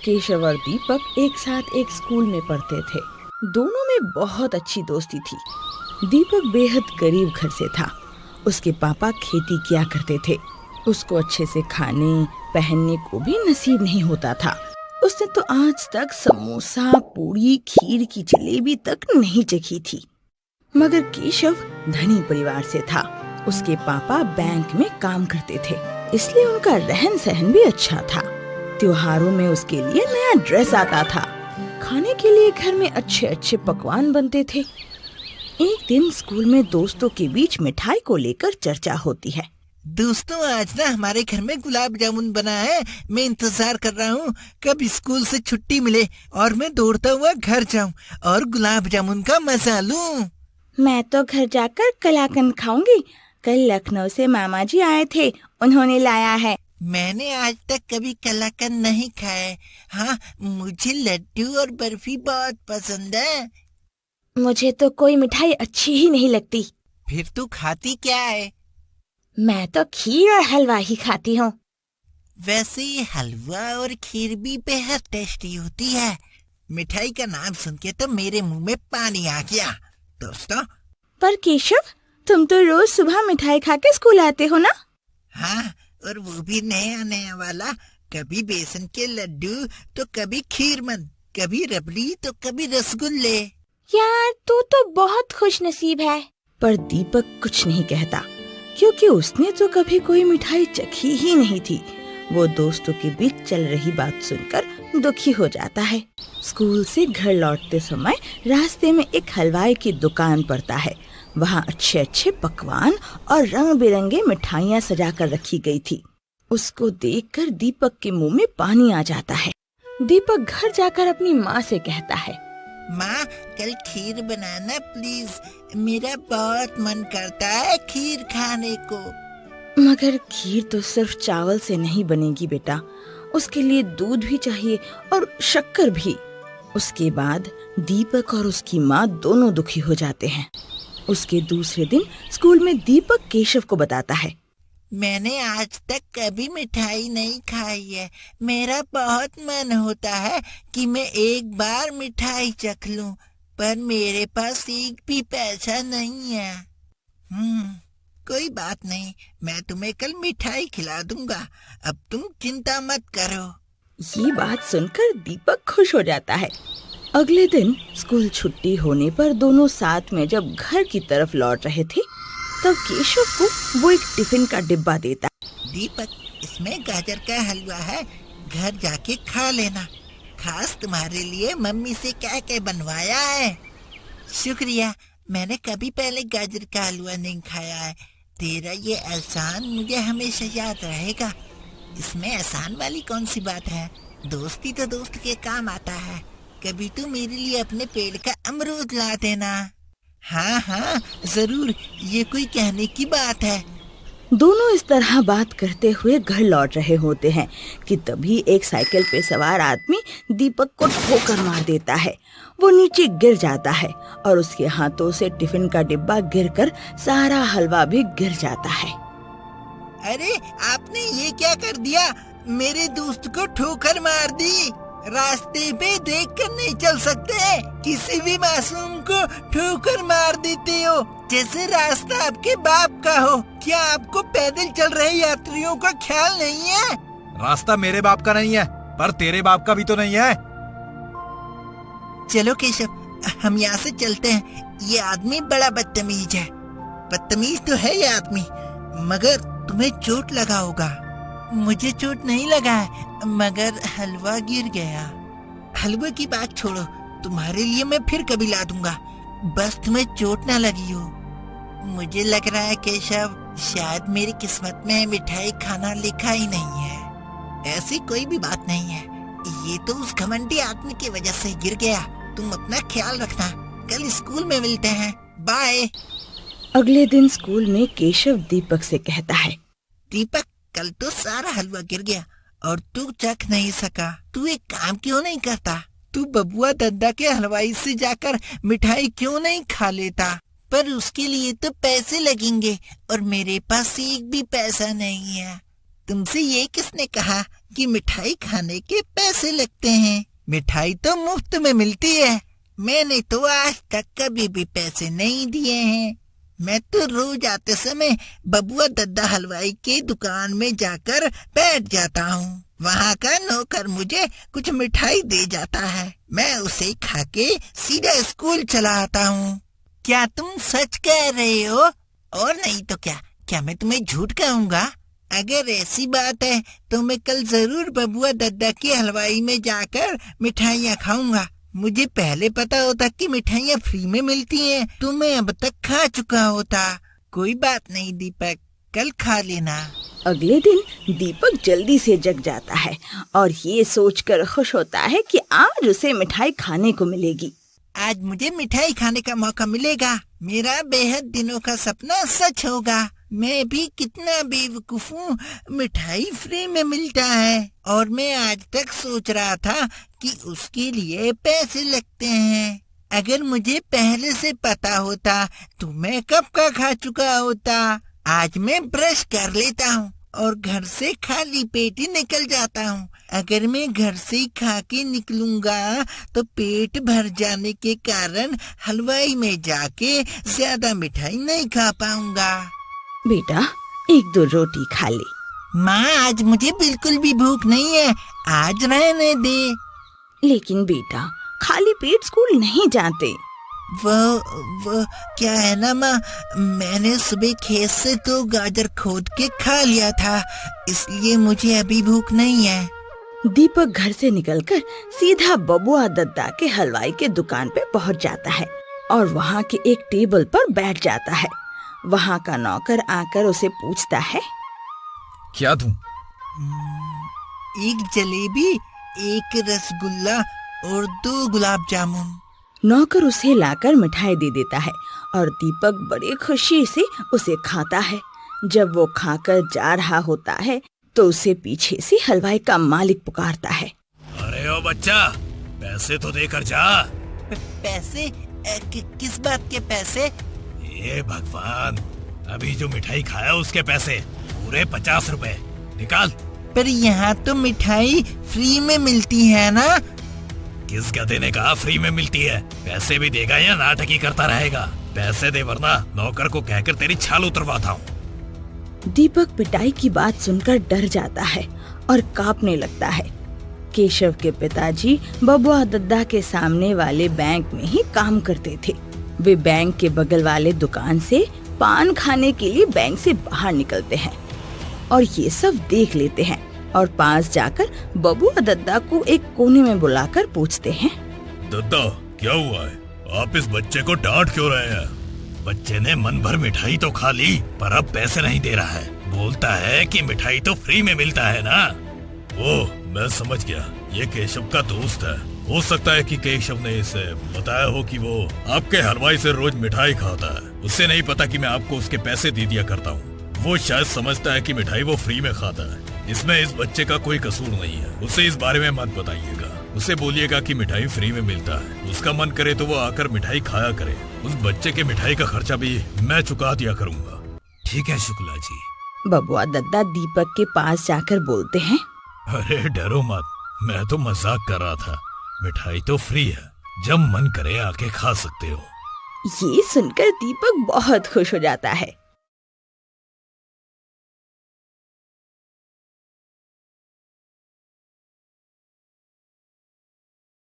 केशव और दीपक एक साथ एक स्कूल में पढ़ते थे। दोनों में बहुत अच्छी दोस्ती थी। दीपक बेहद गरीब घर से था। उसके पापा खेती किया करते थे। उसको अच्छे से खाने पहनने को भी नसीब नहीं होता था। उसने तो आज तक समोसा, पूरी, खीर की जलेबी तक नहीं चखी थी। मगर केशव धनी परिवार से था। उसके पापा बैंक में काम करते थे, इसलिए उनका रहन सहन भी अच्छा था। त्योहारों में उसके लिए नया ड्रेस आता था। खाने के लिए घर में अच्छे अच्छे पकवान बनते थे। एक दिन स्कूल में दोस्तों के बीच मिठाई को लेकर चर्चा होती है। दोस्तों, आज ना हमारे घर में गुलाब जामुन बना है। मैं इंतजार कर रहा हूँ कब स्कूल से छुट्टी मिले और मैं दौड़ता हुआ घर जाऊँ और गुलाब जामुन का मजा लूँ। मैं तो घर जाकर कलाकंद खाऊंगी। कल लखनऊ से मामा जी आए थे, उन्होंने लाया है। मैंने आज तक कभी कलाकंद नहीं खाए। हाँ, मुझे लड्डू और बर्फी बहुत पसंद है। मुझे तो कोई मिठाई अच्छी ही नहीं लगती। फिर तू खाती क्या है? मैं तो खीर और हलवा ही खाती हूँ। वैसे ये हलवा और खीर भी बेहद टेस्टी होती है। मिठाई का नाम सुन के तो मेरे मुंह में पानी आ गया। दोस्तों, पर केशव, तुम तो रोज सुबह मिठाई खा के स्कूल आते हो ना? हाँ, और वो भी नया नया वाला। कभी बेसन के लड्डू तो कभी खीरमन, कभी रबड़ी तो कभी रसगुल्ले। यार, तू तो बहुत खुश नसीब है। पर दीपक कुछ नहीं कहता, क्योंकि उसने तो कभी कोई मिठाई चखी ही नहीं थी। वो दोस्तों के बीच चल रही बात सुनकर दुखी हो जाता है। स्कूल से घर लौटते समय रास्ते में एक हलवाई की दुकान पड़ता है। वहाँ अच्छे अच्छे पकवान और रंग बिरंगे मिठाइयाँ सजा कर रखी गई थी। उसको देखकर दीपक के मुंह में पानी आ जाता है। दीपक घर जाकर अपनी माँ से कहता है, माँ, कल खीर बनाना प्लीज। मेरा बहुत मन करता है खीर खाने को। मगर खीर तो सिर्फ चावल से नहीं बनेगी बेटा, उसके लिए दूध भी चाहिए और शक्कर भी। उसके बाद दीपक और उसकी माँ दोनों दुखी हो जाते हैं। उसके दूसरे दिन स्कूल में दीपक केशव को बताता है, मैंने आज तक कभी मिठाई नहीं खाई है। मेरा बहुत मन होता है कि मैं एक बार मिठाई चख लूं, पर मेरे पास एक भी पैसा नहीं है। कोई बात नहीं, मैं तुम्हें कल मिठाई खिला दूंगा। अब तुम चिंता मत करो। ये बात सुनकर दीपक खुश हो जाता है। अगले दिन स्कूल छुट्टी होने पर दोनों साथ में जब घर की तरफ लौट रहे थे, तब केशव को वो एक टिफिन का डिब्बा देता। दीपक, इसमें गाजर का हलवा है, घर जाके खा लेना। खास तुम्हारे लिए मम्मी से क्या क्या बनवाया है। शुक्रिया, मैंने कभी पहले गाजर का हलवा नहीं खाया है। तेरा ये एहसान मुझे हमेशा याद रहेगा। इसमें एहसान वाली कौन सी बात है? दोस्ती तो दोस्त के काम आता है। कभी तू मेरे लिए अपने पेड़ का अमरूद ला देना। हाँ हाँ, जरूर, ये कोई कहने की बात है। दोनों इस तरह बात करते हुए घर लौट रहे होते हैं कि तभी एक साइकिल पे सवार आदमी दीपक को ठोकर मार देता है। वो नीचे गिर जाता है और उसके हाथों से टिफिन का डिब्बा गिरकर सारा हलवा भी गिर जाता है। अरे, आपने ये क्या कर दिया? मेरे दोस्त को ठोकर मार दी। रास्ते पे देखकर नहीं चल सकते? किसी भी मासूम को ठोकर मार देते हो जैसे रास्ता आपके बाप का हो। क्या आपको पैदल चल रहे यात्रियों का ख्याल नहीं है? रास्ता मेरे बाप का नहीं है, पर तेरे बाप का भी तो नहीं है। चलो केशव, हम यहाँ से चलते हैं। ये आदमी बड़ा बदतमीज है। बदतमीज तो है ये आदमी, मगर तुम्हें चोट लगा होगा। मुझे चोट नहीं लगा है, मगर हलवा गिर गया। हलवे की बात छोड़ो, तुम्हारे लिए मैं फिर कभी ला दूंगा, बस तुम्हें चोट ना लगी हो। मुझे लग रहा है केशव, शायद मेरी किस्मत में मिठाई खाना लिखा ही नहीं है। ऐसी कोई भी बात नहीं है, ये तो उस घमंडी आदमी की वजह से गिर गया। तुम अपना ख्याल रखना, कल स्कूल में मिलते हैं। बाय। अगले दिन स्कूल में केशव दीपक से कहता है, दीपक, कल तो सारा हलवा गिर गया और तू चख नहीं सका। तू एक काम क्यों नहीं करता? तू बबुआ दद्दा के हलवाई से जाकर मिठाई क्यों नहीं खा लेता? पर उसके लिए तो पैसे लगेंगे और मेरे पास एक भी पैसा नहीं है। तुमसे ये किसने कहा कि मिठाई खाने के पैसे लगते हैं। मिठाई तो मुफ्त में मिलती है। मैंने तो आज तक कभी भी पैसे नहीं दिए हैं। मैं तो रोज आते समय बबुआ दद्दा हलवाई की दुकान में जाकर बैठ जाता हूँ। वहाँ का नौकर मुझे कुछ मिठाई दे जाता है, मैं उसे खा के सीधा स्कूल चला आता हूँ। क्या तुम सच कह रहे हो? और नहीं तो क्या मैं तुम्हें झूठ कहूँगा? अगर ऐसी बात है तो मैं कल जरूर बबुआ दद्दा की हलवाई में जाकर मिठाइयाँ खाऊंगा। मुझे पहले पता होता कि मिठाइयाँ फ्री में मिलती हैं तो मैं अब तक खा चुका होता। कोई बात नहीं दीपक, कल खा लेना। अगले दिन दीपक जल्दी से जग जाता है और ये सोचकर खुश होता है कि आज उसे मिठाई खाने को मिलेगी। आज मुझे मिठाई खाने का मौका मिलेगा। मेरा बेहद दिनों का सपना सच होगा। मैं भी कितना बेवकूफ हूँ, मिठाई फ्री में मिलता है और मैं आज तक सोच रहा था कि उसके लिए पैसे लगते हैं। अगर मुझे पहले से पता होता तो मैं कब का खा चुका होता। आज मैं ब्रश कर लेता हूँ और घर से खाली पेट ही निकल जाता हूँ। अगर मैं घर से ही खा के निकलूंगा तो पेट भर जाने के कारण हलवाई में जाके ज्यादा मिठाई नहीं खा पाऊंगा। बेटा, 1-2 रोटी खा ले। माँ, आज मुझे बिल्कुल भी भूख नहीं है, आज रहने दे। लेकिन बेटा, खाली पेट स्कूल नहीं जाते। वो क्या है ना माँ, मैंने सुबह खेत से तो गाजर खोद के खा लिया था, इसलिए मुझे अभी भूख नहीं है। दीपक घर से निकलकर सीधा बबुआ दद्दा के हलवाई के दुकान पे पहुंच जाता है और वहाँ के एक टेबल पर बैठ जाता है। वहाँ का नौकर आकर उसे पूछता है, क्या दूं? 1 जलेबी, 1 रसगुल्ला और 2 गुलाब जामुन। नौकर उसे लाकर मिठाई दे देता है और दीपक बड़ी खुशी से उसे खाता है। जब वो खाकर जा रहा होता है तो उसे पीछे से हलवाई का मालिक पुकारता है, अरे ओ बच्चा, पैसे तो देकर जा। पैसे? किस बात के पैसे? ये भगवान, अभी जो मिठाई खाया उसके पैसे पूरे 50 रुपए निकाल। पर यहाँ तो मिठाई फ्री में मिलती है ना? किस गधे ने कहा फ्री में मिलती है? पैसे भी देगा या नाटक ही करता रहेगा? पैसे दे वरना नौकर को कहकर तेरी छाल उतरवाता हूँ। दीपक पिटाई की बात सुनकर डर जाता है और कांपने लगता है। केशव के पिताजी बबुआ दद्दा के सामने वाले बैंक में ही काम करते थे। वे बैंक के बगल वाले दुकान से पान खाने के लिए बैंक से बाहर निकलते हैं और ये सब देख लेते हैं और पास जाकर बबुआ दद्दा को एक कोने में बुलाकर पूछते हैं, दद्दा, क्या हुआ है? आप इस बच्चे को डांट क्यों रहे हैं? बच्चे ने मन भर मिठाई तो खा ली पर अब पैसे नहीं दे रहा है। बोलता है कि मिठाई तो फ्री में मिलता है ना। ओह, मैं समझ गया, ये केशव का दोस्त है। हो सकता है कि केशव ने इसे बताया हो कि वो आपके हलवाई से रोज मिठाई खाता है। उसे नहीं पता कि मैं आपको उसके पैसे दे दिया करता हूँ। वो शायद समझता है कि मिठाई वो फ्री में खाता है। इसमें इस बच्चे का कोई कसूर नहीं है। उसे इस बारे में मत बताइएगा। उसे बोलिएगा कि मिठाई फ्री में मिलता है। उसका मन करे तो वो आकर मिठाई खाया करे। उस बच्चे के मिठाई का खर्चा भी मैं चुका दिया करूँगा। ठीक है शुक्ला जी। बबुआ दद्दा दीपक के पास जाकर बोलते हैं, अरे डरो मत, मैं तो मजाक कर रहा था। मिठाई तो फ्री है, जब मन करे आके खा सकते हो। ये सुनकर दीपक बहुत खुश हो जाता है